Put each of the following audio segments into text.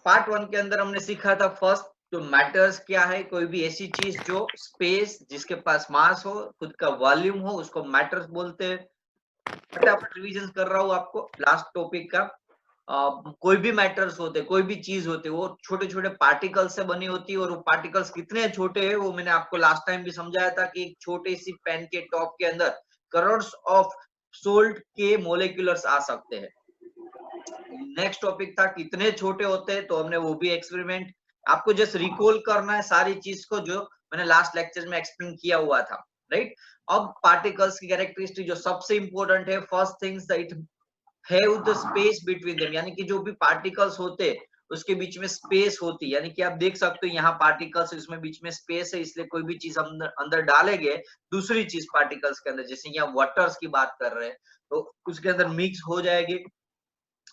Part 1 के अंदर हमने सीखा था फर्स्ट तो मैटर्स क्या है, कोई भी ऐसी चीज जो स्पेस जिसके पास मास हो, खुद का वॉल्यूम हो, उसको मैटर्स बोलते हैं। फटाफट रिवीजन कर रहा हूँ आपको लास्ट टॉपिक का। कोई भी मैटर्स होते, कोई भी चीज होते, वो छोटे छोटे पार्टिकल्स से बनी होती है, और वो पार्टिकल्स कितने छोटे हैं वो मैंने आपको लास्ट टाइम भी समझाया था कि एक छोटे सी पेन के टॉप के अंदर करोड्स ऑफ सोल्ट के मोलिकुलर्स आ सकते हैं। नेक्स्ट टॉपिक था कितने छोटे होते हैं, तो हमने वो भी एक्सपेरिमेंट आपको जस्ट रिकॉल करना है सारी चीज को जो मैंने लास्ट लेक्चर में एक्सप्लेन किया हुआ था, राइट। अब पार्टिकल्स की कैरेक्टरिस्टिक जो सबसे इंपॉर्टेंट है, first things it have the space between them, यानी कि जो भी पार्टिकल्स होते उसके बीच में स्पेस होती, यानी कि आप देख सकते हो यहाँ पार्टिकल्स इसमें बीच में स्पेस है, इसलिए कोई भी चीज अंदर अंदर डालेंगे दूसरी चीज पार्टिकल्स के अंदर, जैसे यहाँ वाटर्स की बात कर रहे हैं तो उसके अंदर मिक्स हो जाएगी।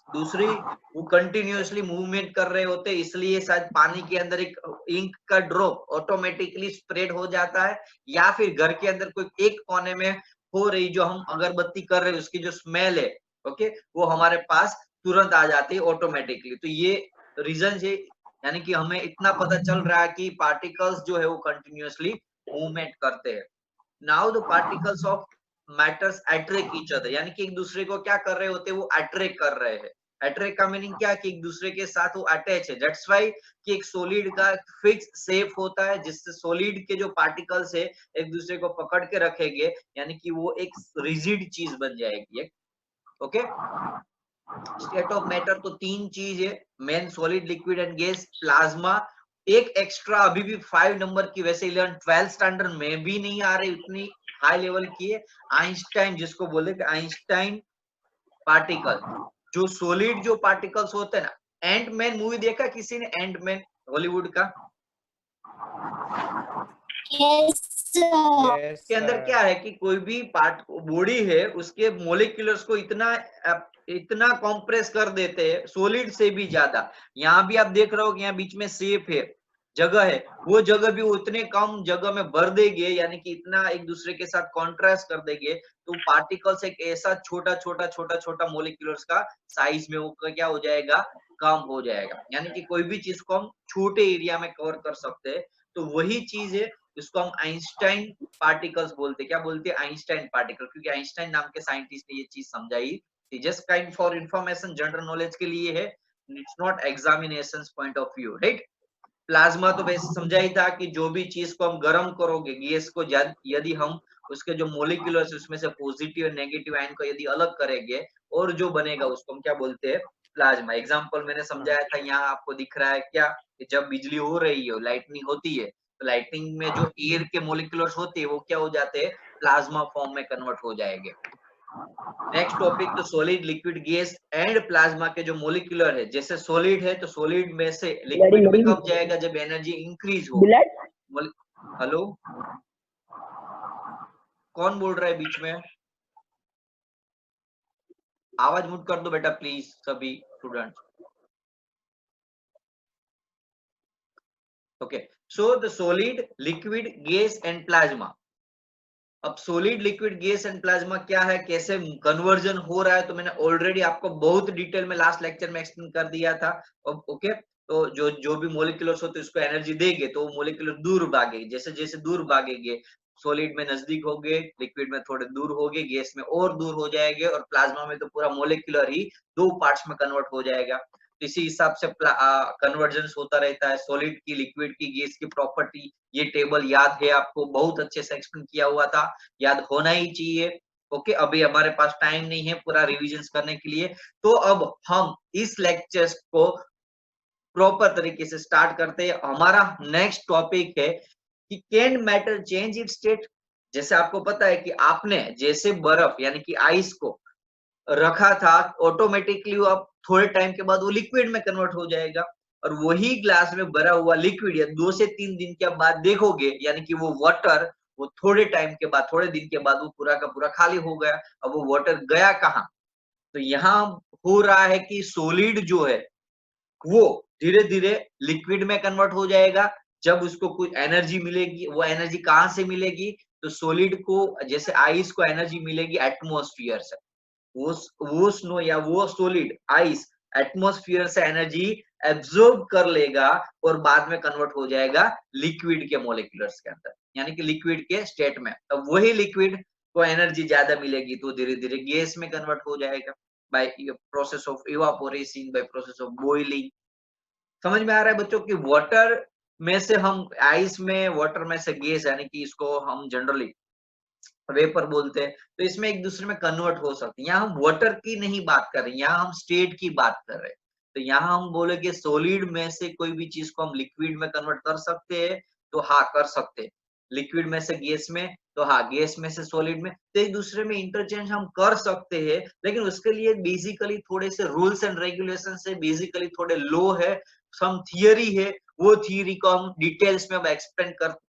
दूसरी, वो कंटिन्यूअसली मूवमेंट कर रहे होते, इसलिए शायद पानी के अंदर एक इंक का ड्रॉप ऑटोमेटिकली स्प्रेड हो जाता है, या फिर घर के अंदर कोई एक कोने में हो रही जो हम अगरबत्ती कर रहे हैं उसकी जो स्मेल है, ओके, वो हमारे पास तुरंत आ जाती है ऑटोमेटिकली। तो ये रीजन है, यानी कि हमें इतना पता चल रहा है कि पार्टिकल्स जो है वो कंटिन्यूअसली मूवमेंट करते हैं। Now the particles of matters attract each other, यानी कि एक दूसरे को क्या कर रहे होते हैं, वो अट्रैक्ट कर रहे हैं। अट्रैक्ट का मीनिंग क्या, कि एक दूसरे के साथ वो अटैच है। दैट्स व्हाई कि एक सॉलिड का फिक्स शेप होता है, जिससे सॉलिड के जो पार्टिकल्स है एक दूसरे को पकड़ के रखेंगे, यानी कि वो एक रिजिड चीज बन जाएगी। ओके, स्टेट ऑफ मैटर तो तीन चीज है, main, solid, liquid and gas, plasma. एक एक्स्ट्रा अभी भी 5 नंबर की, वैसे 11 12 स्टैंडर्ड में भी नहीं आ रही उतनी हाई लेवल की है, आइंस्टाइन जिसको बोले कि आइंस्टाइन पार्टिकल, जो सॉलिड जो पार्टिकल्स होते हैं ना। एंटमैन मूवी देखा किसी ने, एंटमैन हॉलीवुड का? Yes, sir. के अंदर क्या है कि कोई भी पार्ट बॉडी है उसके मोलिक्यूलर्स को इतना इतना कॉम्प्रेस कर देते हैं सॉलिड से भी ज्यादा। यहाँ भी आप देख रहे हो कि यहाँ बीच में शेप है, जगह है, वो जगह भी वो इतने कम जगह में भर देंगे, यानी कि इतना एक दूसरे के साथ कॉन्ट्रास्ट कर देंगे, तो पार्टिकल्स एक ऐसा छोटा छोटा छोटा छोटा मोलिक्यूलर्स का साइज में वो क्या हो जाएगा, कम हो जाएगा। यानी कि कोई भी चीज को हम छोटे एरिया में कवर कर सकते हैं, तो वही चीज है जिसको हम आइंस्टाइन पार्टिकल्स बोलते। क्या बोलते हैं, आइंस्टाइन पार्टिकल, क्योंकि आइंस्टाइन नाम के साइंटिस्ट ने ये चीज समझाई थी। Just kind for information, general knowledge के लिए है, it's not examination point of view, right. Plasma तो वैसे समझा ही था कि जो भी चीज को हम गर्म करोगे, गैस को यदि हम उसके जो मोलिक्यूलर्स उसमें से पॉजिटिव और नेगेटिव आयन को यदि अलग करेंगे, और जो बनेगा उसको हम क्या बोलते हैं, प्लाज्मा। एग्जांपल मैंने समझाया था, यहाँ आपको दिख रहा है क्या, कि जब बिजली हो रही है, लाइटनिंग होती है, तो लाइटनिंग में जो एयर के मोलिक्यूलर्स होते हैं वो क्या हो जाते हैं, प्लाज्मा फॉर्म में कन्वर्ट हो जाएंगे। नेक्स्ट टॉपिक तो solid, liquid, gas and plasma के जो मोलिकुलर है, जैसे सॉलिड है तो सॉलिड में से लिक्विड में कब जाएगा, जब एनर्जी इंक्रीज हो। हेलो, कौन बोल रहा है बीच में? आवाज म्यूट कर दो बेटा प्लीज सभी students. Okay, so the solid, liquid, gas and plasma. अब solid, liquid, gas and plasma क्या है, कैसे कन्वर्जन हो रहा है, तो मैंने ऑलरेडी आपको बहुत डिटेल में लास्ट लेक्चर में एक्सप्लेन कर दिया था। ओके, तो जो भी मोलिकुलर्स होते हैं उसको एनर्जी देंगे तो वो मोलिकुलर दूर भागेंगे, जैसे जैसे दूर भागेंगे, सॉलिड में नजदीक हो गए, लिक्विड में थोड़े दूर हो गए, गैस में और दूर हो जाएंगे, और प्लाज्मा में तो पूरा मोलिकुलर ही 2 पार्ट्स में कन्वर्ट हो जाएगा। इसी हिसाब से कन्वर्जेंस होता रहता है, सॉलिड की, लिक्विड की, गैस की प्रॉपर्टी। ये टेबल याद है आपको, बहुत अच्छे से एक्सप्लेन किया हुआ था, याद होना ही चाहिए। ओके, अभी हमारे पास टाइम नहीं है पूरा रिविजन करने के लिए, तो अब हम इस लेक्चर्स को प्रॉपर तरीके से स्टार्ट करते हैं। हमारा नेक्स्ट टॉपिक है कि can matter change it's state. जैसे आपको पता है कि आपने जैसे बर्फ यानी कि आइस को रखा था, ऑटोमेटिकली वो अब थोड़े टाइम के बाद वो लिक्विड में कन्वर्ट हो जाएगा, और वही ग्लास में भरा हुआ लिक्विड या 2 से 3 दिन के बाद देखोगे, यानी कि वो वाटर, वो थोड़े टाइम के बाद, थोड़े दिन के बाद वो पूरा का पूरा खाली हो गया। अब वो वाटर गया कहाँ? तो यहाँ हो रहा है कि सॉलिड जो है वो धीरे धीरे लिक्विड में कन्वर्ट हो जाएगा। जब उसको कुछ एनर्जी मिलेगी, वो एनर्जी कहाँ से मिलेगी, तो सॉलिड को, जैसे आइस को एनर्जी मिलेगी एटमॉस्फेयर से, वो स्नो या वो सॉलिड आइस एटमॉस्फेयर से एनर्जी एब्जॉर्ब कर लेगा और बाद में कन्वर्ट हो जाएगा लिक्विड के मोलिकुलर्स के अंदर, यानी कि लिक्विड के स्टेट में। अब वही लिक्विड को एनर्जी ज्यादा मिलेगी तो धीरे धीरे गैस में कन्वर्ट हो जाएगा by process of evaporation, by process of boiling. समझ में आ रहा है बच्चों की वाटर में से हम आइस में, वाटर में से गैस, यानी कि इसको हम जनरली वेपर बोलते हैं, तो इसमें एक दूसरे में कन्वर्ट हो सकते हैं। यहाँ हम वाटर की नहीं बात कर रहे हैं, यहाँ हम स्टेट की बात कर रहे हैं। तो यहाँ हम बोले कि सॉलिड में से कोई भी चीज को हम लिक्विड में कन्वर्ट कर सकते हैं, तो हाँ कर सकते हैं। लिक्विड में से गैस में, तो हाँ गैस में से सॉलिड में, तो एक दूसरे में इंटरचेंज हम कर सकते हैं। लेकिन उसके लिए बेसिकली थोड़े से रूल्स एंड रेगुलेशन से बेसिकली थोड़े लो है, सम थियरी है, वो थियरी को हम डिटेल्स में अब एक्सप्लेन कर।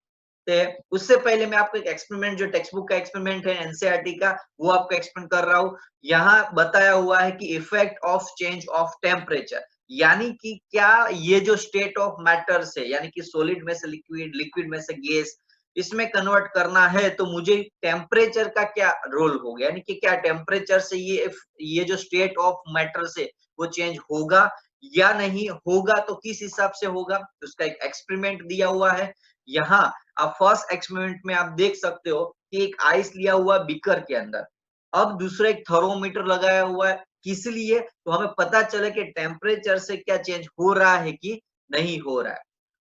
उससे पहले मैं आपको एक एक्सपेरिमेंट, जो टेक्स्ट बुक का एक्सपेरिमेंट है एनसीईआरटी का, वो आपको एक्सप्लेन कर रहा हूँ। यहाँ बताया हुआ है कि effect of change of temperature, यानी कि क्या ये जो स्टेट ऑफ मैटर से, यानी कि सॉलिड में से लिक्विड, लिक्विड में से गैस, इसमें कन्वर्ट करना है तो मुझे टेम्परेचर का क्या रोल होगा, यानी कि क्या टेम्परेचर से ये जो स्टेट ऑफ मैटर से वो चेंज होगा या नहीं होगा, तो किस हिसाब से होगा, उसका एक एक्सपेरिमेंट दिया हुआ है। यहाँ अब फर्स्ट एक्सपेरिमेंट में आप देख सकते हो कि एक आइस लिया हुआ बीकर के अंदर, अब दूसरा एक थर्मोमीटर लगाया हुआ है, किस लिए, तो हमें पता चले कि टेम्परेचर से क्या चेंज हो रहा है कि नहीं हो रहा है।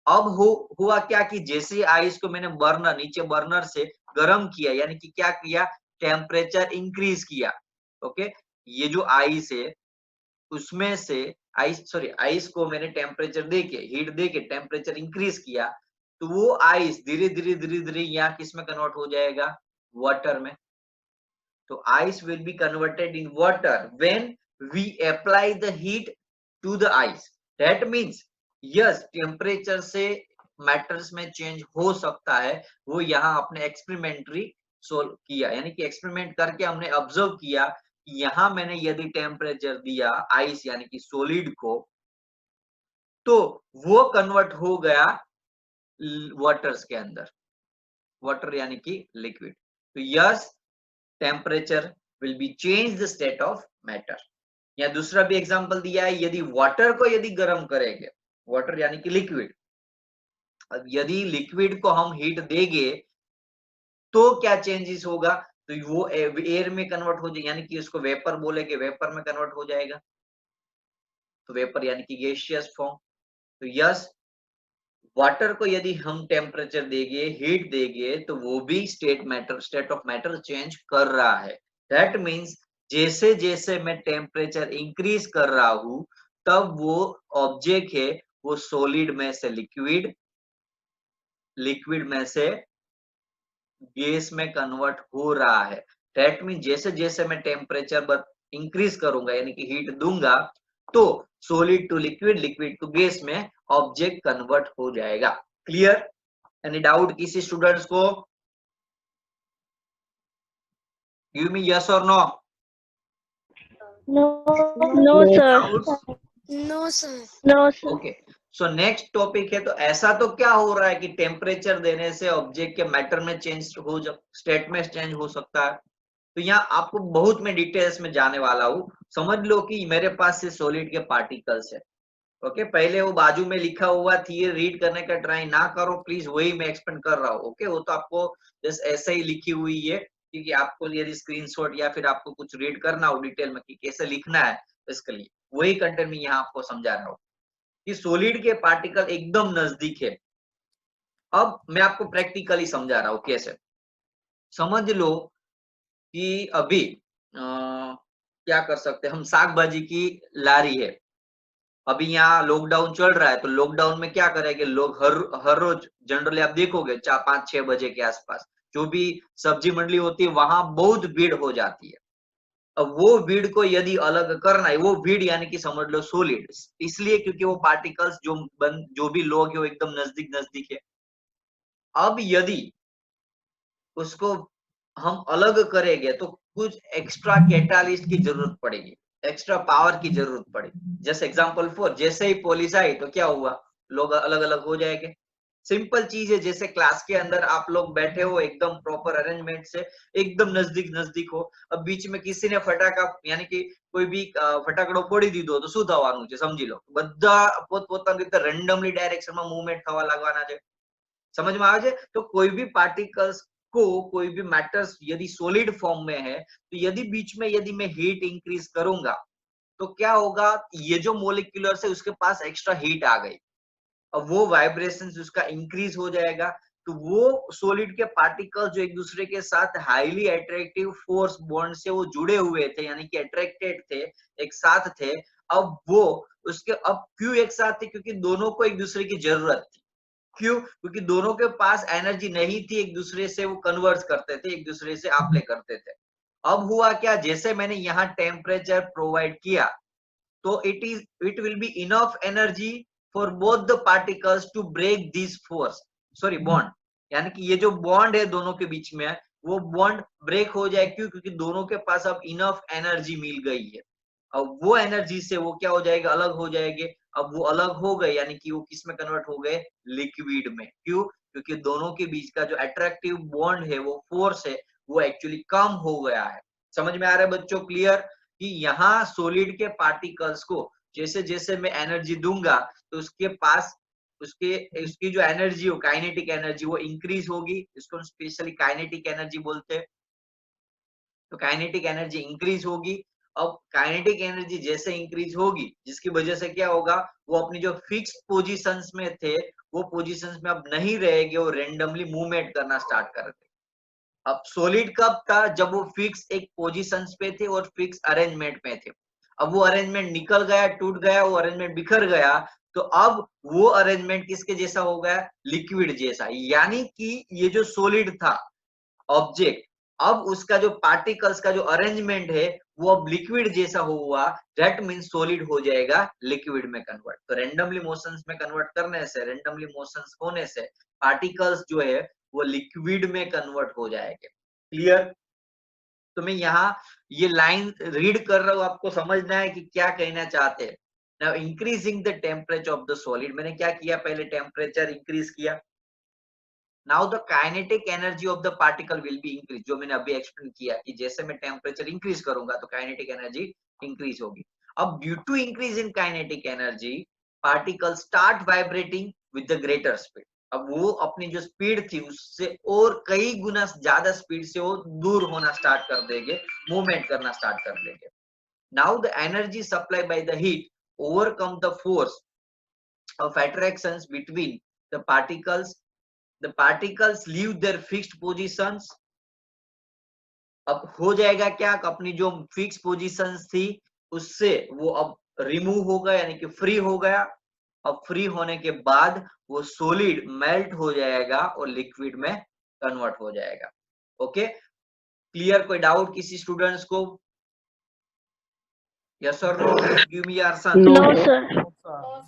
अब हुआ क्या कि जैसे आइस को मैंने बर्नर, नीचे बर्नर से गर्म किया, यानी कि क्या किया, टेम्परेचर इंक्रीज किया। ओके, ये जो आइस है उसमें से आइस को मैंने टेम्परेचर देके, हीट देके टेम्परेचर इंक्रीज किया, तो वो आइस धीरे धीरे यहाँ किस में कन्वर्ट हो जाएगा, वाटर में। तो ice will be converted in water when we apply the heat to the ice. That means yes, temperature से मैटर्स में चेंज हो सकता है। वो यहाँ अपने एक्सपेरिमेंटरी सोल्व किया, यानी कि एक्सपेरिमेंट करके हमने ऑब्जर्व किया कि यहाँ मैंने यदि टेम्परेचर दिया आइस यानी कि सॉलिड को, तो वो कन्वर्ट हो गया वाटर्स के अंदर, वाटर यानी कि लिक्विड। तो yes, temperature will be change the state of matter. या दूसरा भी एग्जांपल दिया है, यदि वाटर को यदि गर्म करेंगे, वाटर यानी कि लिक्विड, अब यदि लिक्विड को हम हीट देंगे तो क्या चेंजेस होगा, तो वो एयर में कन्वर्ट हो जाएगा, यानी कि उसको वेपर बोलेंगे, वेपर में कन्वर्ट हो जाएगा। तो वेपर यानी कि गैसियस फॉर्म। तो यस, वाटर को यदि हम टेम्परेचर देंगे, हीट देंगे, तो वो भी स्टेट ऑफ मैटर चेंज कर रहा है। दैट मीन्स जैसे जैसे मैं टेम्परेचर इंक्रीज कर रहा हूं, तब वो ऑब्जेक्ट है वो सॉलिड में से लिक्विड, लिक्विड में से गैस में कन्वर्ट हो रहा है। दैट मीन जैसे जैसे मैं टेम्परेचर इंक्रीज करूंगा, यानी कि हीट दूंगा, तो solid to liquid, liquid to gas में ऑब्जेक्ट कन्वर्ट हो जाएगा। क्लियर? एनी डाउट किसी स्टूडेंट्स को? गिव मी यस और no. No, sir. No, sir. No, sir. Okay, so next topic है, तो ऐसा तो क्या हो रहा है कि टेम्परेचर देने से ऑब्जेक्ट के मैटर में चेंज हो, स्टेट में चेंज हो सकता है। तो यहाँ आपको बहुत में डिटेल्स में जाने वाला हूँ। समझ लो कि मेरे पास से सॉलिड के पार्टिकल्स है। ओके, पहले वो बाजू में लिखा हुआ थी, रीड करने का ट्राई ना करो प्लीज, वही मैं एक्सप्लेन कर रहा हूँ। ओके, वो तो आपको जस्ट ऐसे ही लिखी हुई है, क्योंकि आपको यदि स्क्रीनशॉट या फिर आपको कुछ रीड करना हो डिटेल में कि कैसे लिखना है, इसके लिए वही कंटेंट में यहाँ आपको समझा रहा हूँ कि सॉलिड के पार्टिकल एकदम नजदीक है। अब मैं आपको प्रैक्टिकली समझा रहा हूँ कैसे। समझ लो कि अभी क्या कर सकते हैं हम, साग भाजी की लारी है, अभी यहाँ लॉकडाउन चल रहा है, तो लॉकडाउन में क्या करेंगे लोग, हर रोज जनरली आप देखोगे 4, 5, 6 बजे के आसपास जो भी सब्जी मंडी होती है वहां बहुत भीड़ हो जाती है। अब वो भीड़ को यदि अलग करना है, वो भीड़ यानी कि समझ लो सॉलिड, इसलिए क्योंकि वो पार्टिकल्स जो भी लोग है वो एकदम नजदीक नजदीक है। अब यदि उसको हम अलग करेंगे तो कुछ एक्स्ट्रा कैटालिस्ट की जरूरत पड़ेगी, एक्स्ट्रा पावर की जरूरत पड़ेगी। जैसे एग्जांपल 4, जैसे ही पुलिस आई तो क्या हुआ, लोग अलग अलग हो जाएंगे। सिंपल चीज है, जैसे क्लास के अंदर आप लोग बैठे हो एकदम प्रॉपर अरेंजमेंट से, एकदम नजदीक नजदीक हो, अब बीच में किसी ने फटाका यानी कि कोई भी फटाकड़ो फोड़ी दीधो तो શું થવાનું છે સમજી લો, બધા પોતપોતાની રીતે રેન્ડમલી ડાયરેક્શનમાં મૂવમેન્ટ થવા લાગવાના છે, समझ में आवे छे। तो कोई भी पार्टिकल्स को, कोई भी मैटर्स यदि सॉलिड फॉर्म में है, तो यदि बीच में यदि मैं हीट इंक्रीज करूंगा तो क्या होगा, ये जो मोलिक्यूलर्स है उसके पास एक्स्ट्रा हीट आ गई, अब वो वाइब्रेशन उसका इंक्रीज हो जाएगा, तो वो सॉलिड के पार्टिकल जो एक दूसरे के साथ हाईली अट्रैक्टिव फोर्स बॉन्ड से वो जुड़े हुए थे, यानी कि अट्रैक्टेड थे, एक साथ थे, अब वो उसके अब क्यों एक साथ थे, क्योंकि दोनों को एक दूसरे की जरूरत थी। क्यों? क्योंकि दोनों के पास एनर्जी नहीं थी, एक दूसरे से वो कन्वर्ट करते थे, एक दूसरे से आप ले करते थे। अब हुआ क्या, जैसे मैंने यहाँ टेम्परेचर प्रोवाइड किया, तो it will be enough energy for both the particles to break this force, sorry bond, यानी कि ये जो बॉन्ड है दोनों के बीच में, वो बॉन्ड ब्रेक हो जाए। क्यों? क्योंकि दोनों के पास अब इनफ एनर्जी मिल गई है। अब वो एनर्जी से वो क्या हो जाएगा, अलग हो जाएंगे। अब वो अलग हो गए, यानी कि वो किस में कन्वर्ट हो गए, लिक्विड में। क्यों? क्योंकि दोनों के बीच का जो अट्रैक्टिव बॉन्ड है, वो फोर्स है, वो एक्चुअली कम हो गया है। समझ में आ रहा है बच्चों, क्लियर? कि यहाँ सॉलिड के पार्टिकल्स को जैसे जैसे मैं एनर्जी दूंगा, तो उसके पास उसकी जो एनर्जी हो, काइनेटिक एनर्जी, वो इंक्रीज होगी। इसको स्पेशली काइनेटिक एनर्जी बोलते हैं। तो काइनेटिक एनर्जी इंक्रीज होगी। अब काइनेटिक एनर्जी जैसे इंक्रीज होगी, जिसकी वजह से क्या होगा, वो अपनी जो फिक्स पोजीशंस में थे, वो पोजीशंस में अब नहीं रहेंगे, वो रेंडमली मूवमेंट करना स्टार्ट कर देंगे। अब सॉलिड कब था, जब वो फिक्स एक पोजीशंस पे थे और फिक्स अरेंजमेंट में थे। अब वो अरेंजमेंट निकल गया, टूट गया, वो अरेंजमेंट बिखर गया, तो अब वो अरेंजमेंट किसके जैसा हो गया, लिक्विड जैसा। यानी कि ये जो सॉलिड था ऑब्जेक्ट, अब उसका जो पार्टिकल्स का जो अरेंजमेंट है, वो अब लिक्विड जैसा हुआ। दैट मीन्स सॉलिड हो जाएगा लिक्विड में कन्वर्ट। तो रेंडमली मोशंस में कन्वर्ट करने से, रेंडमली मोशंस होने से पार्टिकल्स जो है वो लिक्विड में कन्वर्ट हो जाएंगे। क्लियर? तो मैं यहाँ ये लाइन रीड कर रहा हूँ, आपको समझना है कि क्या कहना चाहते हैं। Now increasing the temperature of the solid, मैंने क्या किया, पहले टेम्परेचर इंक्रीज किया। Now the kinetic energy of the particle will be increase, जो मैंने अभी एक्सप्लेन किया कि जैसे मैं टेम्परेचर इंक्रीज करूंगा तो काइनेटिक एनर्जी इंक्रीज होगी। अब due to increase in kinetic energy, particle start vibrating with the greater speed. अब वो अपनी जो स्पीड थी उससे और कई गुना ज्यादा स्पीड से वो दूर होना स्टार्ट कर देंगे, मूवमेंट करना स्टार्ट कर देंगे। Now the energy supply by the heat overcome the force of attractions between the particles. The particles leave their fixed positions. अब हो जाएगा क्या, अपनी जो फिक्स पोजीशंस थी उससे वो अब रिमूव हो गया, यानी कि फ्री हो गया। अब फ्री होने के बाद वो सॉलिड मेल्ट हो जाएगा और लिक्विड में कन्वर्ट हो जाएगा। Okay, clear? कोई डाउट किसी स्टूडेंट्स को? यस और no? Give me your answer. No, sir.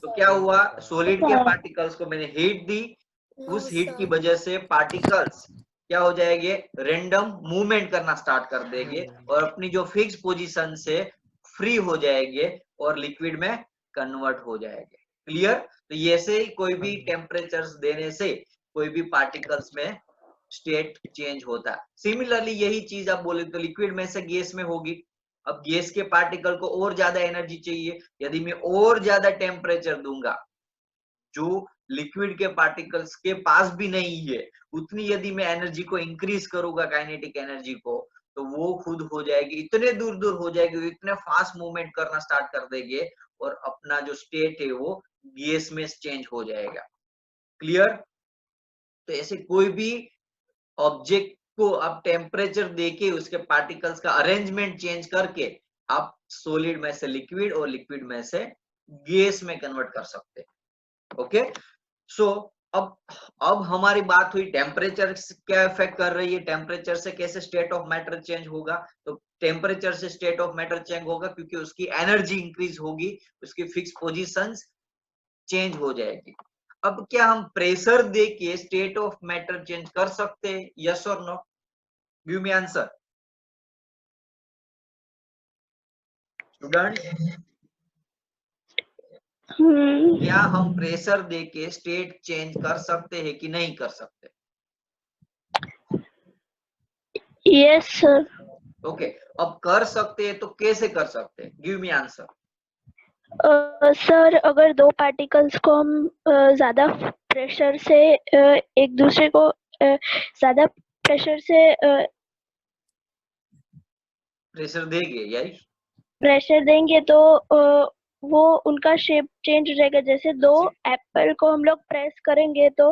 तो क्या हुआ, सॉलिड के पार्टिकल्स को मैंने हीट दी, उस हीट की वजह से पार्टिकल्स क्या हो जाएंगे, रेंडम मूवमेंट करना स्टार्ट कर देंगे और अपनी जो फिक्स पोजीशन से फ्री हो जाएंगे और लिक्विड में कन्वर्ट हो जाएंगे। क्लियर? तो ये से ही कोई भी टेम्परेचर्स देने से कोई भी पार्टिकल्स में स्टेट चेंज होता है। सिमिलरली यही चीज आप बोले तो लिक्विड में से गैस में होगी। अब गैस के पार्टिकल को और ज्यादा एनर्जी चाहिए, यदि मैं और ज्यादा टेम्परेचर दूंगा, जो लिक्विड के पार्टिकल्स के पास भी नहीं है, उतनी यदि मैं एनर्जी को इंक्रीज करूंगा, काइनेटिक एनर्जी को, तो वो खुद हो जाएगी, इतने दूर दूर हो जाएगी, इतने फास्ट मूवमेंट करना स्टार्ट कर देंगे और अपना जो स्टेट है वो गैस में चेंज हो जाएगा। क्लियर? तो ऐसे कोई भी ऑब्जेक्ट को आप टेम्परेचर देके उसके पार्टिकल्स का अरेंजमेंट चेंज करके आप सॉलिड में से लिक्विड और लिक्विड में से गैस में कन्वर्ट कर सकते हैं। ओके, सो अब हमारी बात हुई टेम्परेचर क्या इफेक्ट कर रही है, टेम्परेचर से कैसे स्टेट ऑफ मैटर चेंज होगा। तो टेम्परेचर से स्टेट ऑफ मैटर चेंज होगा क्योंकि उसकी एनर्जी इंक्रीज होगी, उसकी फिक्स पोजीशंस चेंज हो जाएगी। अब क्या हम प्रेशर दे के स्टेट ऑफ मैटर चेंज कर सकते हैं, यस और no? Give me answer student. क्या हम प्रेशर देके स्टेट चेंज कर सकते हैं कि नहीं कर सकते? Yes, sir. ओके, अब कर सकते हैं तो कैसे कर सकते हैं? Give me answer. सर, अगर दो पार्टिकल्स को हम ज्यादा प्रेशर से एक दूसरे को ज्यादा प्रेशर से प्रेशर देंगे यही? प्रेशर देंगे तो वो उनका शेप चेंज हो जाएगा। जैसे दो एप्पल को हम लोग प्रेस करेंगे तो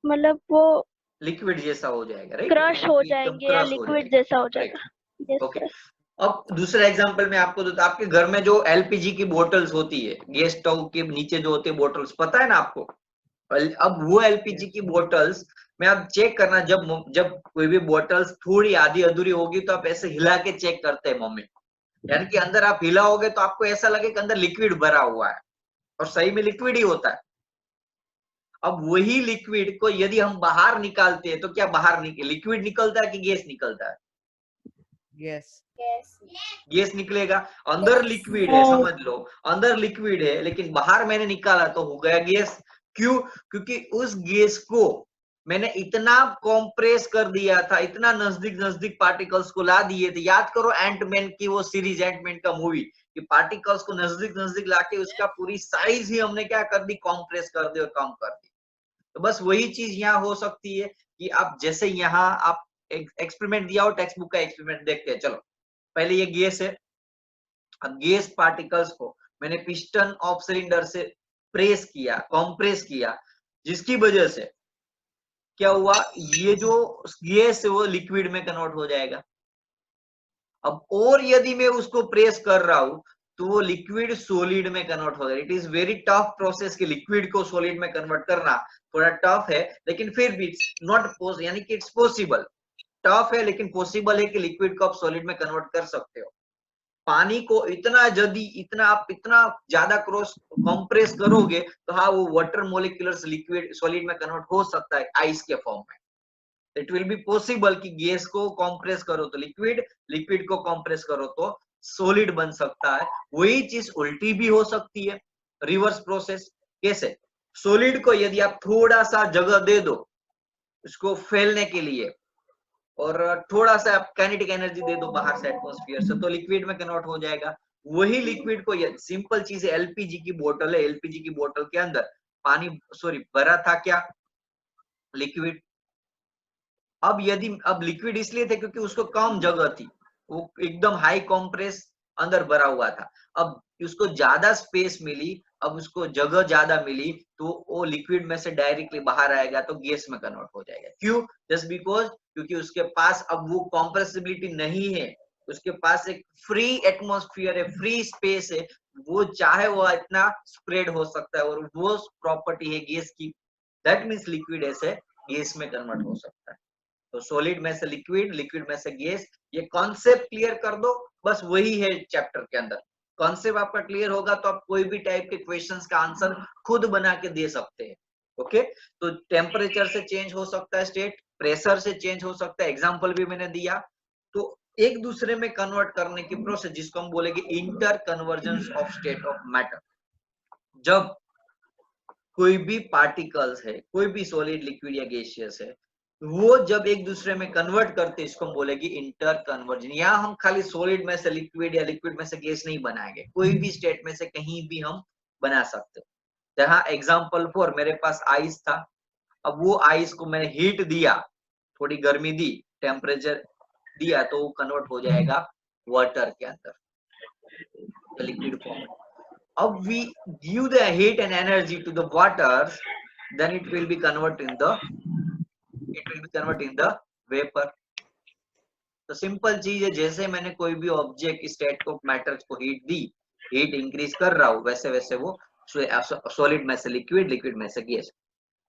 मतलब वो लिक्विड जैसा हो जाएगा, राइट? क्रश हो एकदम जाएंगे या क्रश हो लिक्विड जाएगा, जैसा हो राइट? जाएगा। Yes okay, sir. अब दूसरा एग्जांपल मैं आपको देता हूं। आपके घर में जो एलपीजी की बोतल्स होती है, गैस स्टोव के नीचे जो होती है बोतल्स, पता है ना आपको? अब वो एलपीजी की बोतल्स में आप चेक करना, जब जब कोई भी बोतल्स थोड़ी आधी अधूरी होगी तो आप ऐसे हिला के चेक करते हैं मम्मी। यानी कि अंदर आप हिलाओगे तो आपको ऐसा लगे कि अंदर लिक्विड भरा हुआ है, और सही में लिक्विड ही होता है। अब वही लिक्विड को यदि हम बाहर निकालते हैं तो क्या बाहर लिक्विड निकलता है कि गैस निकलता है? Yes. गैस निकलेगा। अंदर लिक्विड है, समझ लो, अंदर लिक्विड है, लेकिन बाहर मैंने निकाला तो हो गया गैस। क्यों? क्योंकि उस गैस को मैंने इतना कॉम्प्रेस कर दिया था, इतना नजदीक नजदीक पार्टिकल्स को ला दिए थे। याद करो एंटमैन की वो सीरीज, एंटमैन का मूवी, कि पार्टिकल्स को नजदीक नजदीक लाके उसका पूरी साइज ही हमने क्या कर दी, कॉम्प्रेस कर दी और कम कर दी। तो बस वही चीज यहाँ हो सकती है कि आप जैसे यहाँ आप एक्सपेरिमेंट दिया हो, टेक्स्ट बुक का एक्सपेरिमेंट देखते हैं। चलो, पहले ये गैस है। अब गैस पार्टिकल्स को मैंने पिस्टन ऑफ सिलेंडर से प्रेस किया, कंप्रेस किया, जिसकी वजह से क्या हुआ, ये जो गैस है वो लिक्विड में कन्वर्ट हो जाएगा। अब और यदि मैं उसको प्रेस कर रहा हूं तो वो लिक्विड सॉलिड में कन्वर्ट हो जाएगा। It is very tough process कि लिक्विड को सॉलिड में कन्वर्ट करना थोड़ा टफ है, लेकिन फिर भी इट्स नॉट यानी कि इट्स पॉसिबल। टफ है लेकिन पॉसिबल है कि लिक्विड को आप सॉलिड में कन्वर्ट कर सकते हो। पानी को इतना जल्दी, इतना आप इतना ज्यादा क्रॉस कंप्रेस करोगे तो हाँ, वो वाटर मोलिक्यूलर्स लिक्विड सॉलिड में कन्वर्ट हो सकता है आइस के फॉर्म में। इट विल बी पॉसिबल कि गैस को कंप्रेस करो तो लिक्विड, लिक्विड को कंप्रेस करो तो सॉलिड बन सकता है। वही चीज उल्टी भी हो सकती है, रिवर्स प्रोसेस। कैसे? सॉलिड को यदि आप थोड़ा सा जगह दे दो उसको फैलने के लिए, और थोड़ा सा आप काइनेटिक एनर्जी दे दो बाहर से एटमॉस्फेयर से, तो लिक्विड में कन्वर्ट हो जाएगा। वही लिक्विड को, सिंपल चीज है, एलपीजी की बोतल है, एलपीजी की बोतल के अंदर पानी भरा था क्या? लिक्विड। अब लिक्विड इसलिए थे क्योंकि उसको कम जगह थी, वो एकदम हाई कॉम्प्रेस अंदर भरा हुआ था। अब उसको ज्यादा स्पेस मिली, अब उसको जगह ज्यादा मिली, तो वो लिक्विड में से डायरेक्टली बाहर आएगा तो गैस में कन्वर्ट हो जाएगा। क्यों? जस्ट बिकॉज क्योंकि उसके पास अब वो कॉम्प्रेसिबिलिटी नहीं है, उसके पास एक फ्री एटमॉस्फेयर है, फ्री स्पेस है, वो चाहे वो इतना स्प्रेड हो सकता है, और वो प्रॉपर्टी है गैस की। दैट मीन्स लिक्विड ऐसे गैस में कन्वर्ट हो सकता है। तो सॉलिड में से लिक्विड, लिक्विड में से गैस, ये कॉन्सेप्ट क्लियर कर दो, बस वही है चैप्टर के अंदर। कॉन्सेप्ट आपका क्लियर होगा तो आप कोई भी टाइप के क्वेश्चंस का आंसर खुद बना के दे सकते हैं। ओके, तो टेम्परेचर से चेंज हो सकता है स्टेट, प्रेशर से चेंज हो सकता है, एग्जांपल भी मैंने दिया। तो एक दूसरे में कन्वर्ट करने की प्रोसेस जिसको हम बोलेंगे inter convergence of state of matter. जब कोई भी पार्टिकल्स है, कोई भी सॉलिड, लिक्विड या गैसियस है, वो जब एक दूसरे में कन्वर्ट करते हैं, इसको हम बोलेंगे इंटर कन्वर्जन। यहाँ हम खाली सॉलिड में से लिक्विड या लिक्विड में से गैस नहीं बनाएंगे, कोई भी स्टेट में से कहीं भी हम बना सकते। जहाँ एग्जांपल फॉर मेरे पास आइस था, अब वो आइस को मैंने हीट दिया, थोड़ी गर्मी दी, टेम्परेचर दिया, तो वो कन्वर्ट हो जाएगा वाटर के अंदर, लिक्विड फॉर्म में। If we give the heat and energy to the waters, then it will be converted in the vapor. तो सिंपल चीज है, जैसे मैंने कोई भी ऑब्जेक्ट स्टेट को मैटर को हीट दी, हीट इंक्रीज कर रहा हूं, वैसे वैसे वो सॉलिड में से लिक्विड, लिक्विड में से गैस।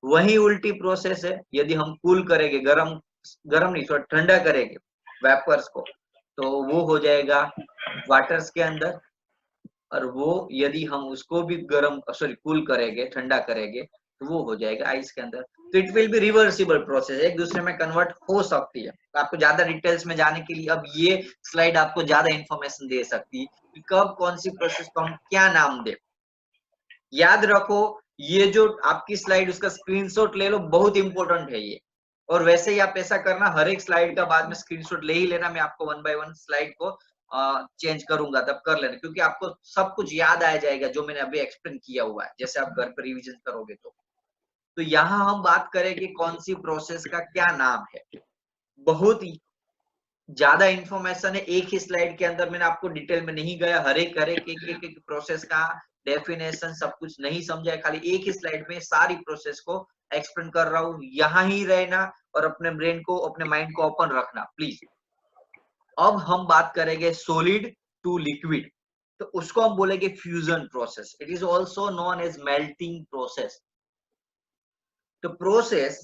वही उल्टी प्रोसेस है यदि हम कूल करेंगे, गरम गरम नहीं सॉरी ठंडा करेंगे वेपर्स को, तो वो हो जाएगा वाटर्स के अंदर। और वो यदि हम उसको भी गर्म सॉरी कूल करेंगे, ठंडा करेंगे, तो वो हो जाएगा आइस के अंदर। तो it will B reversible process, एक दूसरे में कन्वर्ट हो सकती है। तो आपको ज्यादा डिटेल्स में जाने के लिए अब ये स्लाइड आपको ज्यादा इंफॉर्मेशन दे सकती है कि कब कौन सी प्रोसेस को हम क्या नाम दे। याद रखो, ये जो आपकी स्लाइड उसका स्क्रीनशॉट ले लो, बहुत इंपॉर्टेंट है ये। और वैसे ही आप ऐसा करना, हर एक स्लाइड का बाद में स्क्रीनशॉट ले ही लेना, मैं आपको 1 बाय 1 स्लाइड को चेंज करूंगा, तब कर लेना, क्योंकि आपको सब कुछ याद आ जाएगा जो मैंने अभी एक्सप्लेन किया हुआ है, जैसे आप घर पर रिविजन करोगे तो यहाँ हम बात करेंगे कौन सी प्रोसेस का क्या नाम है। बहुत ज्यादा इंफॉर्मेशन है एक ही स्लाइड के अंदर, मैंने आपको डिटेल में नहीं गया, हर एक प्रोसेस का डेफिनेशन सब कुछ नहीं समझा है, खाली एक ही स्लाइड में सारी प्रोसेस को एक्सप्लेन कर रहा हूँ। यहाँ ही रहना और अपने ब्रेन को, अपने माइंड को ओपन रखना प्लीज। अब हम बात करेंगे सॉलिड टू लिक्विड, तो उसको हम बोलेंगे fusion process. It is also known as melting process. The process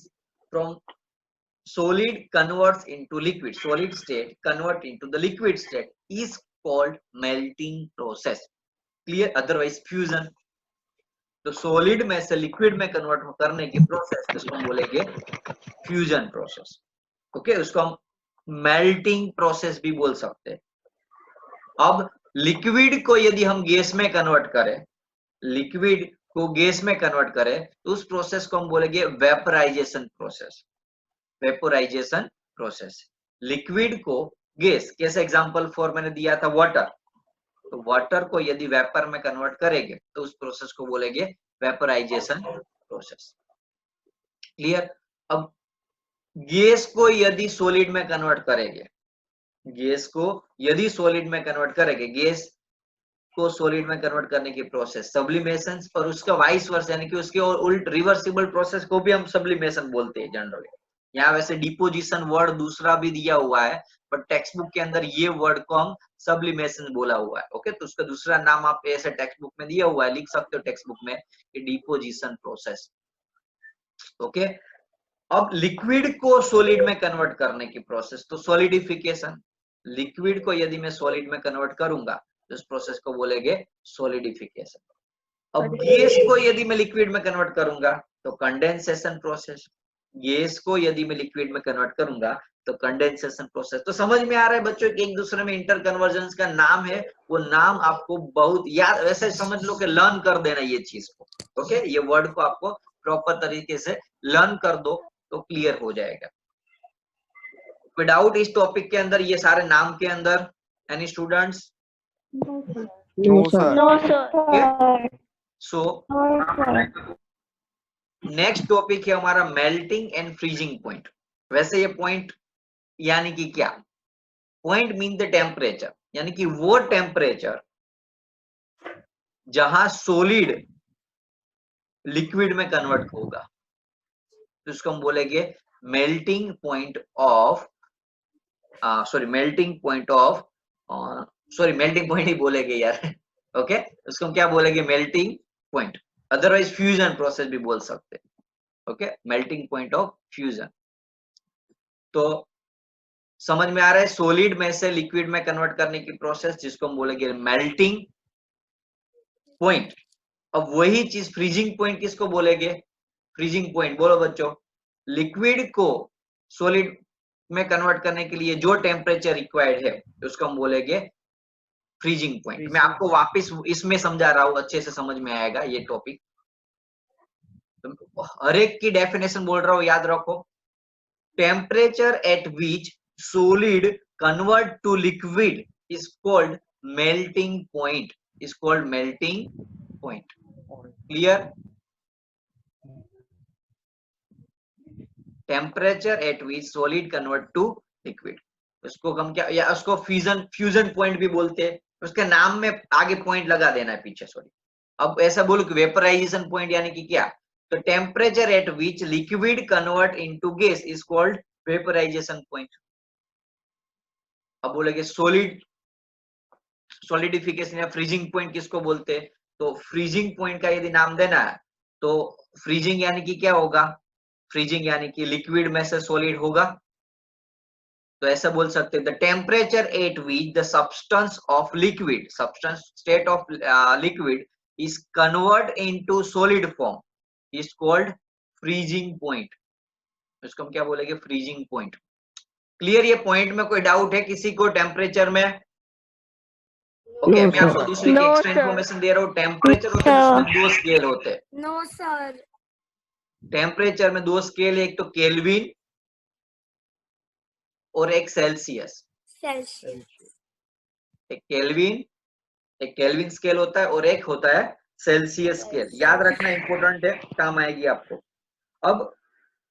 from solid converts into liquid, solid state convert into the liquid state is called melting process. Clear? Otherwise fusion. तो solid में से liquid में convert करने की process जिसको हम बोलेंगे fusion process. Okay, उसको हम मेल्टिंग प्रोसेस भी बोल सकते हैं। अब लिक्विड को यदि हम गैस में कन्वर्ट करें, लिक्विड को गैस में कन्वर्ट करें, तो उस प्रोसेस को हम बोलेंगे vaporization process. Vaporization process. Liquid को गैस, कैसे एग्जांपल फॉर मैंने दिया था वाटर, तो वाटर को यदि वेपर में कन्वर्ट करेंगे तो उस प्रोसेस को बोलेंगे वेपोराइजेशन प्रोसेस। क्लियर? अब गैस को यदि सॉलिड में कन्वर्ट करेंगे, गैस को यदि सॉलिड में कन्वर्ट करेंगे, गैस को सॉलिड में कन्वर्ट करने की प्रोसेस सब्लिमेशन, और उसका वाइस वर्स यानी कि उसके और उल्ट रिवर्सिबल प्रोसेस को भी हम सब्लिमेशन बोलते हैं जनरली। यहाँ वैसे डिपोजिशन वर्ड दूसरा भी दिया हुआ है, पर टेक्स्ट बुक के अंदर ये वर्ड को हम सब्लिमेशन बोला हुआ है। ओके, तो उसका दूसरा नाम आप ऐसे टेक्स्ट बुक में दिया हुआ है, लिख सकते हो टेक्स्ट बुक में कि डिपोजिशन प्रोसेस। ओके, अब लिक्विड को सॉलिड में कन्वर्ट करने की प्रोसेस, तो सॉलिडिफिकेशन। लिक्विड को यदि मैं सॉलिड में कन्वर्ट करूंगा तो उस प्रोसेस को बोलेंगे सॉलिडिफिकेशन। अब गैस को यदि मैं लिक्विड में कन्वर्ट करूंगा तो कंडेंसेशन प्रोसेस। गैस को यदि मैं लिक्विड में कन्वर्ट करूंगा तो कंडेंसेशन प्रोसेस। तो समझ में आ रहा है बच्चों कि एक दूसरे में इंटर कन्वर्जन का नाम है, वो नाम आपको बहुत याद, वैसे समझ लो कि लर्न कर देना ये चीज को। ओके, ये वर्ड को आपको प्रॉपर तरीके से लर्न कर दो तो क्लियर हो जाएगा। विदाउट इस टॉपिक के अंदर, ये सारे नाम के अंदर, any students? No, sir. No, sir. सो नेक्स्ट टॉपिक है हमारा मेल्टिंग एंड फ्रीजिंग पॉइंट। वैसे ये पॉइंट यानी कि क्या? पॉइंट मीन द टेम्परेचर, यानी कि वो टेम्परेचर जहां सॉलिड लिक्विड में कन्वर्ट होगा, तो इसको हम बोलेंगे melting point of, melting point ही बोलेंगे यार। ओके, उसको हम क्या बोलेंगे? Melting point, otherwise fusion process भी बोल सकते हैं। Okay, melting point of fusion. तो समझ में आ रहा है, सॉलिड में से लिक्विड में कन्वर्ट करने की प्रोसेस जिसको हम बोलेंगे मेल्टिंग पॉइंट। अब वही चीज फ्रीजिंग पॉइंट किसको बोलेंगे? फ्रीजिंग पॉइंट बोलो बच्चों। लिक्विड को सॉलिड में कन्वर्ट करने के लिए जो टेम्परेचर रिक्वायर्ड है उसको हम बोलेंगे फ्रीजिंग पॉइंट। मैं आपको वापस इसमें समझा रहा हूं, अच्छे से समझ में आएगा ये टॉपिक। तो हर एक की डेफिनेशन बोल रहा हूं, याद रखो। Temperature at which solid convert to liquid is called melting point, is called melting point. Clear? Temperature at which solid convert to liquid, उसको हम क्या, या उसको फ्यूजन पॉइंट भी बोलते हैं। उसके नाम में आगे पॉइंट लगा देना है पीछे, सॉरी। अब ऐसा बोलो कि वेपराइजेशन पॉइंट यानी कि क्या? तो temperature at which liquid convert into gas is called vaporization point. अब बोलेंगे सॉलिडिफिकेशन या फ्रीजिंग पॉइंट किसको बोलते हैं? तो फ्रीजिंग पॉइंट का यदि नाम देना है तो फ्रीजिंग यानी कि क्या होगा? फ्रीजिंग यानी कि लिक्विड में से सॉलिड होगा, तो ऐसा बोल सकते हैं the temperature at which the substance of liquid, substance state of liquid is convert into solid form is called freezing point. इसको हम क्या बोलेंगे? Freezing point. क्लियर? ये पॉइंट में कोई डाउट है किसी को टेम्परेचर में? ओके No, मैं आपको sir. दूसरी की No, एक्स्ट्रा sir. इन्फॉर्मेशन दे रहा हूँ। टेम्परेचर होता है जिसमें दो स्केल होते हैं। No sir. टेम्परेचर में दो स्केल है, एक तो केल्विन और एक सेल्सियस। सेल्सियस। एक केल्विन स्केल होता है और एक होता है सेल्सियस स्केल। याद रखना इंपॉर्टेंट है, काम आएगी आपको। अब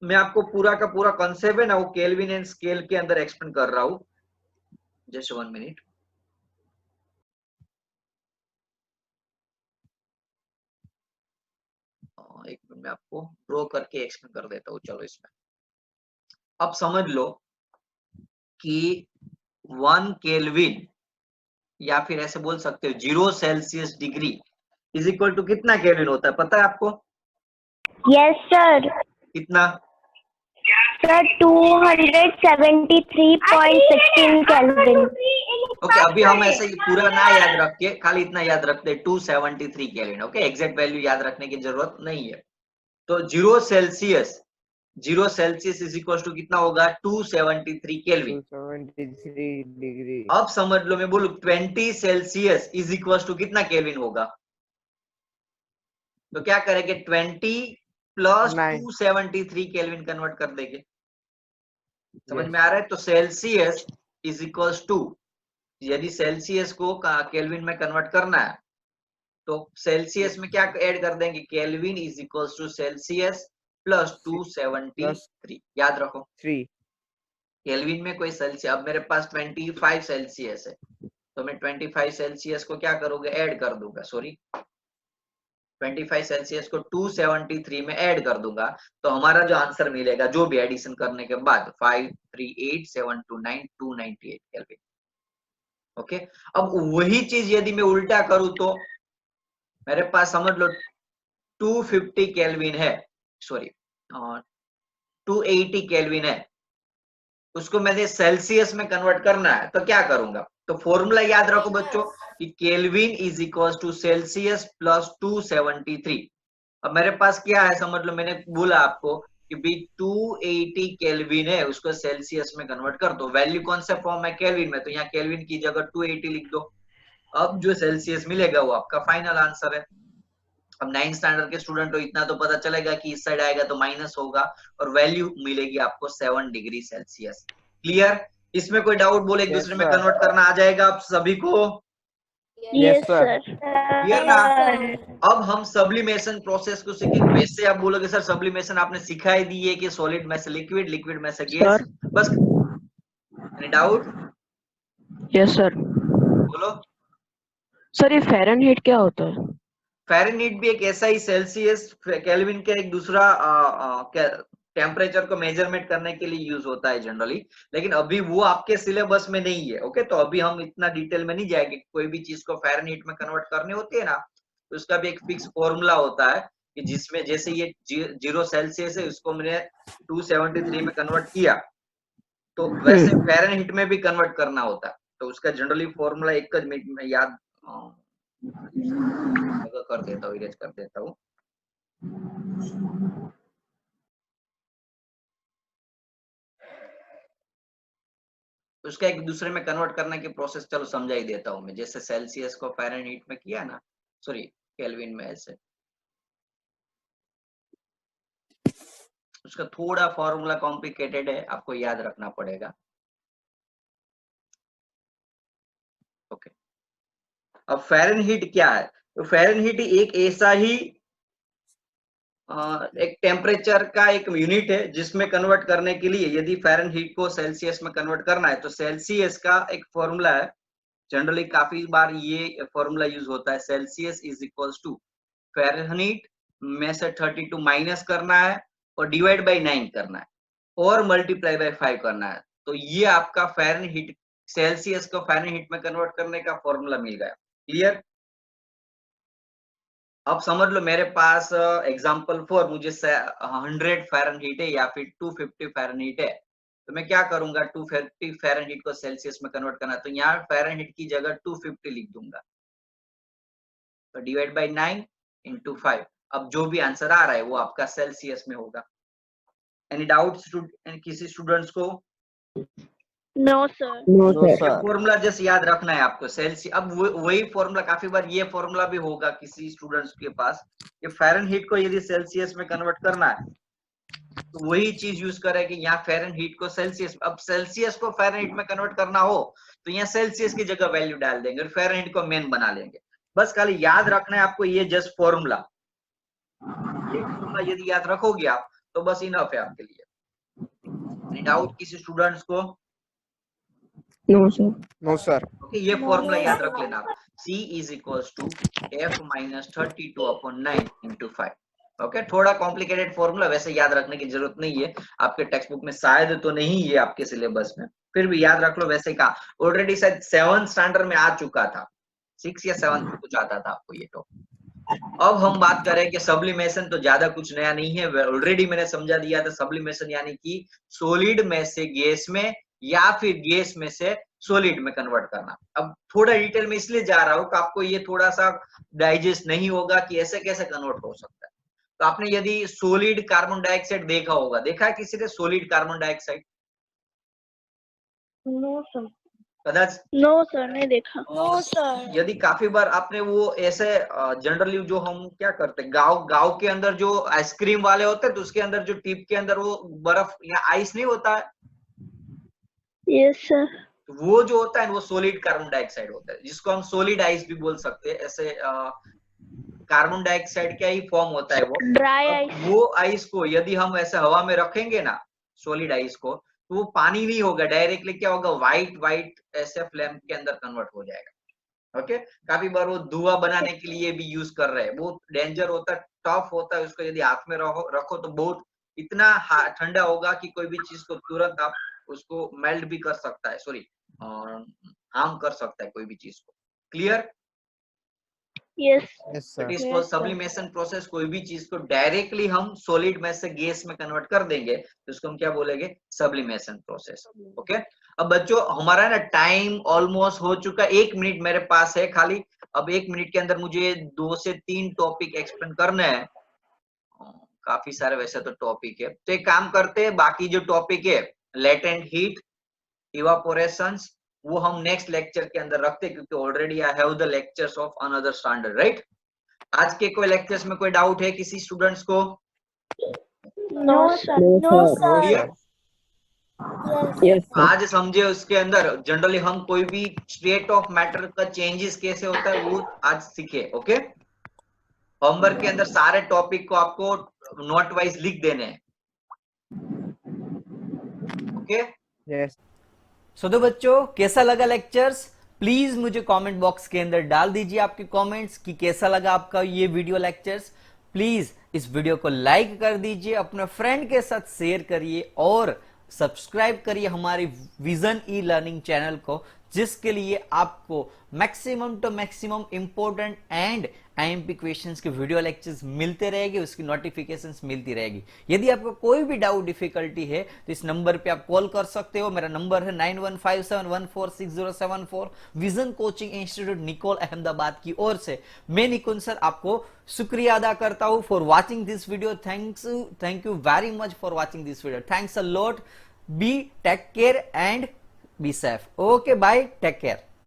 मैं आपको पूरा का पूरा कॉन्सेप्ट है ना वो केल्विन एंड स्केल के अंदर एक्सप्लेन कर रहा हूँ। Just 1 minute. एक मिनट में आपको ड्रॉ करके एक्सप्लेन कर देता हूँ। चलो इसमें अब समझ लो कि 1 केल्विन या फिर ऐसे बोल सकते हो 0 Celsius degree is equal to कितना केल्विन होता है, पता है आपको? Yes, sir. कितना? Sir, 273.16 Kelvin. ओके अभी हम ऐसे ही पूरा ना याद रख के खाली इतना याद रखते हैं 273 केल्विन। ओके एग्जैक्ट वैल्यू याद रखने की जरूरत नहीं है। तो 0 सेल्सियस इज इक्वल टू कितना होगा? 273 केल्विन। 273 डिग्री। अब समझ लो मैं बोलूं 20 सेल्सियस इज इक्वल टू कितना केल्विन होगा? तो क्या करेंगे 20 प्लस 9 273 केल्विन कन्वर्ट कर देंगे। समझ Yes. में आ रहा है? तो सेल्सियस इज इक्वल टू, यदि सेल्सियस को केल्विन में कन्वर्ट करना है तो सेल्सियस में क्या ऐड कर देंगे? Kelvin is equal to Celsius plus 273। याद रखो 3 केल्विन में कोई सेल्सियस, अब मेरे पास 25 सेल्सियस है तो मैं 25 सेल्सियस को क्या करूंगा? ऐड कर दूंगा। सॉरी 25 सेल्सियस को 273 में ऐड कर दूंगा तो हमारा जो आंसर मिलेगा जो भी एडिशन करने के बाद 538.729 298 केल्विन। ओके अब वही चीज यदि मैं उल्टा करूं तो मेरे पास समझ लो 250 केल्विन है, सॉरी 280 केल्विन है, उसको मैंने सेल्सियस में कन्वर्ट करना है तो क्या करूंगा? तो फॉर्मूला याद रखो बच्चों कि kelvin is equal to Celsius plus 273। अब मेरे पास क्या है समझ लो, मैंने बोला आपको कि भी 280 केल्विन है उसको सेल्सियस में कन्वर्ट कर दो। वैल्यू कौन सा फॉर्म है? केल्विन में, तो यहाँ केल्विन की जगह 280 लिख दो। अब जो सेल्सियस मिलेगा वो आपका फाइनल आंसर है। अब 9th स्टैंडर्ड के स्टूडेंट हो इतना तो पता चलेगा कि इस साइड आएगा तो माइनस होगा और वैल्यू मिलेगी आपको 7 डिग्री सेल्सियस। क्लियर? इसमें कोई डाउट बोले एक Yes, दूसरे में sir. कन्वर्ट करना आ जाएगा आप सभी को? Yes, Yes, sir. sir. Clear ना? अब हम सब्लिमेशन प्रोसेस को सीखेंगे। वैसे आप बोलोगे सर सब्लिमेशन आपने सिखाई दी है कि सॉलिड में से लिक्विड, लिक्विड में से गैस, बस। Any doubt? Yes sir. बोलो। सर ये फ़ारेनहीट क्या होता है? फ़ारेनहीट भी एक ऐसा ही सेल्सियस केल्विन का एक दूसरा टेम्परेचर को मेजरमेंट करने के लिए यूज होता है जनरली, लेकिन अभी वो आपके सिलेबस में नहीं है। ओके तो अभी हम इतना डिटेल में नहीं जाएंगे। कोई भी चीज को फ़ारेनहीट में कन्वर्ट करनी होती है ना तो उसका भी एक फिक्स फॉर्मूला होता है कि जिसमें जैसे ये 0 सेल्सियस है उसको मैंने 273 में कन्वर्ट किया तो वैसे फ़ारेनहीट में भी कन्वर्ट करना होता है। तो उसका जनरली फॉर्मूला एक मिनट में याद कर देता हूँ, इरेज कर देता हूँ। उसका एक दूसरे में कन्वर्ट करने की प्रोसेस चलो समझा ही देता हूँ मैं। जैसे सेल्सियस को फ़ारेनहीट में किया ना, सॉरी केल्विन में, ऐसे उसका थोड़ा फॉर्मूला कॉम्प्लिकेटेड है, आपको याद रखना पड़ेगा। ओके अब फ़ारेनहीट क्या है? तो फ़ारेनहीट एक ऐसा ही एक टेम्परेचर का एक यूनिट है जिसमें कन्वर्ट करने के लिए यदि फ़ारेनहीट को सेल्सियस में कन्वर्ट करना है तो सेल्सियस का एक फॉर्मूला है। जनरली काफी बार ये फॉर्मूला यूज होता है। Celsius is equals to Fahrenheit में से 32 माइनस करना है और डिवाइड बाय 9 करना है और मल्टीप्लाई बाय 5 करना है। तो ये आपका फ़ारेनहीट, सेल्सियस को फ़ारेनहीट में कन्वर्ट करने का फॉर्मूला मिल गया। क्लियर? अब समझ लो मेरे पास एग्जांपल फॉर मुझे 100 फ़ारेनहीट है या फिर 250 फ़ारेनहीट है तो मैं क्या करूंगा 250 फ़ारेनहीट को सेल्सियस में कन्वर्ट करना है तो यहाँ फ़ारेनहीट की जगह 250 लिख दूंगा तो डिवाइड बाय 9 इंटू 5। अब जो भी आंसर आ रहा है वो आपका सेल्सियस में होगा। एनी डाउट किसी स्टूडेंट्स को? No sir. No, No, sir. sir. Formula just याद रखना है आपको सेल्सियस। अब वही फॉर्मूला, काफी बार ये फॉर्मूला भी होगा किसी स्टूडेंट्स के पास कि फ़ारेनहीट को यदि सेल्सियस में कन्वर्ट करना है तो वही चीज यूज करें कि यहाँ फ़ारेनहीट को सेल्सियस, अब सेल्सियस को फ़ारेनहीट में कन्वर्ट करना हो तो यहाँ सेल्सियस की जगह वैल्यू डाल देंगे और फ़ारेनहीट को मेन बना लेंगे। बस खाली याद रखना है आपको ये जस्ट फॉर्मूला, ये फॉर्मूला यदि याद रखोगे आप तो बस इनफ है आपके लिए। डाउट किसी स्टूडेंट्स को? No, sir. No, sir. Okay, ये फॉर्मूला याद रख लेना आप, C is equals to F minus 32/9 into 5। Okay, थोड़ा कॉम्प्लिकेटेड फॉर्मूला, वैसे याद रखने की जरूरत नहीं है, आपके टेक्स्ट बुक में शायद तो नहीं है आपके सिलेबस में, फिर भी याद रख लो। वैसे का ऑलरेडी शायद 7th स्टैंडर्ड में आ चुका था, 6 या 7 में कुछ आता था आपको ये तो। अब हम बात करें कि सब्लिमेशन तो ज्यादा कुछ नया नहीं है, ऑलरेडी मैंने समझा दिया था। सब्लिमेशन यानी कि सॉलिड में से गैस में या फिर गैस में से सॉलिड में कन्वर्ट करना। अब थोड़ा डिटेल में इसलिए जा रहा हूं कि आपको ये थोड़ा सा डाइजेस्ट नहीं होगा कि ऐसे कैसे कन्वर्ट हो सकता है। तो आपने यदि सॉलिड कार्बन डाइऑक्साइड देखा होगा, देखा है किसी ने solid carbon dioxide? No sir. कदाच नो सर, नहीं देखा। No sir. यदि काफी बार आपने वो ऐसे जनरली जो हम क्या करते हैं, गांव के अंदर जो आइसक्रीम वाले होते हैं तो उसके अंदर जो टिप के अंदर वो बर्फ या आइस नहीं होता है, यस सर। तो वो जो होता है वो सॉलिड कार्बन डाइऑक्साइड होता है, जिसको हम सॉलिड आइस भी बोल सकते हैं। ऐसे कार्बन डाइऑक्साइड का ही फॉर्म होता है वो। ड्राई अब आइस। वो आइस को यदि हम ऐसे हवा में रखेंगे ना, सॉलिड आइस को, तो वो पानी नहीं होगा, डायरेक्टली क्या होगा, व्हाइट ऐसे फ्लेम के अंदर कन्वर्ट हो जाएगा। ओके, काफी बार वो धुआं बनाने के लिए भी यूज कर रहे हैं, बहुत डेंजर होता है, टफ होता है, उसको यदि हाथ में रखो तो बहुत इतना ठंडा होगा कि कोई भी चीज को तुरंत आप उसको मेल्ट भी कर सकता है, सॉरी हार्म कर सकता है कोई भी चीज को। Clear? Yes. Yes, it sir. Is Yes, called sir. Sublimation process. कोई भी चीज को डायरेक्टली हम सॉलिड में से गैस में कन्वर्ट कर देंगे तो उसको हम क्या बोलेंगे, सब्लिमेशन प्रोसेस। ओके, अब बच्चों हमारा ना टाइम ऑलमोस्ट हो चुका, 1 मिनट मेरे पास है खाली। अब 1 मिनट के अंदर मुझे 2 से 3 टॉपिक एक्सप्लेन करने हैं, काफी सारे वैसे तो टॉपिक है, तो एक काम करते हैं, बाकी जो टॉपिक है लेटेंट हीट, इवापोरेशंस, वो हम नेक्स्ट लेक्चर के अंदर रखते हैं, क्योंकि already I have the lectures of another standard, right? आज के कोई लेक्चर्स में कोई डाउट है किसी स्टूडेंट्स को? No sir. No No, sir. Clear? Yes, sir. आज समझे उसके अंदर जनरली हम कोई भी स्टेट ऑफ मैटर का चेंजेस कैसे होता है वो आज सीखे। ओके, होमवर्क के अंदर सारे टॉपिक को आपको नोट वाइज लिख देने हैं। Okay, Yes. तो बच्चों कैसा लगा लेक्चर्स? प्लीज मुझे कमेंट बॉक्स के अंदर डाल दीजिए आपके कमेंट्स कि कैसा लगा आपका ये वीडियो लेक्चर्स। प्लीज इस वीडियो को लाइक कर दीजिए, अपने फ्रेंड के साथ शेयर करिए और सब्सक्राइब करिए हमारे विजन ई लर्निंग चैनल को, जिसके लिए आपको maximum to maximum important and IMP questions के वीडियो लेक्चर्स मिलते रहेंगे, उसकी नोटिफिकेशंस मिलती रहेगी। यदि आपको कोई भी डाउट डिफिकल्टी है तो इस नंबर पे आप कॉल कर सकते हो। मेरा नंबर है 9157146074। Vision coaching institute Nikol Ahmedabad की ओर से मैं निकुंज सर आपको शुक्रिया अदा करता हूं for watching this video. Thank you very much for watching this video. Thanks a lot. Be take care and be safe. Okay, bye. Take care.